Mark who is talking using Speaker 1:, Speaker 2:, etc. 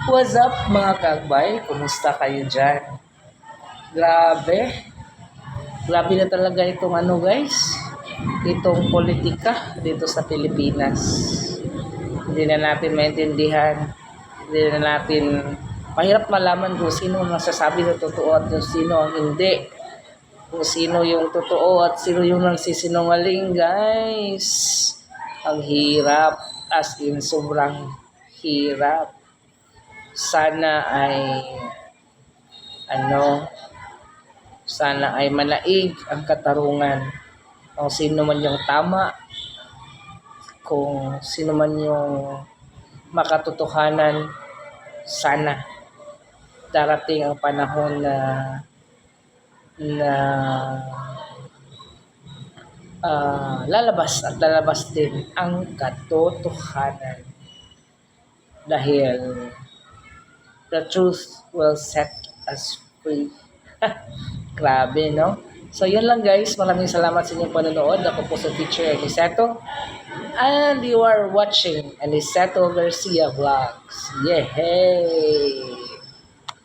Speaker 1: What's up mga kagbay? Kumusta kayo dyan? Grabe. Grabe na talaga itong guys. Itong politika dito sa Pilipinas. Hindi na natin maintindihan. Hindi na natin mahirap malaman kung sino ang nasasabi ng totoo at kung sino ang hindi. Kung sino yung totoo at sino yung nagsisinungaling guys. Ang hirap. As in sobrang hirap. Sana ay sana ay manaig ang katarungan kung sino man yung tama, kung sino man yung makatotohanan. Sana darating ang panahon na lalabas din ang katotohanan dahil the truth will set us free. Grabe, no? So, yun lang guys. Maraming salamat sa inyong panonood. Ako po sa teacher Aniceto. And you are watching Aniceto Garcia Vlogs. Yay!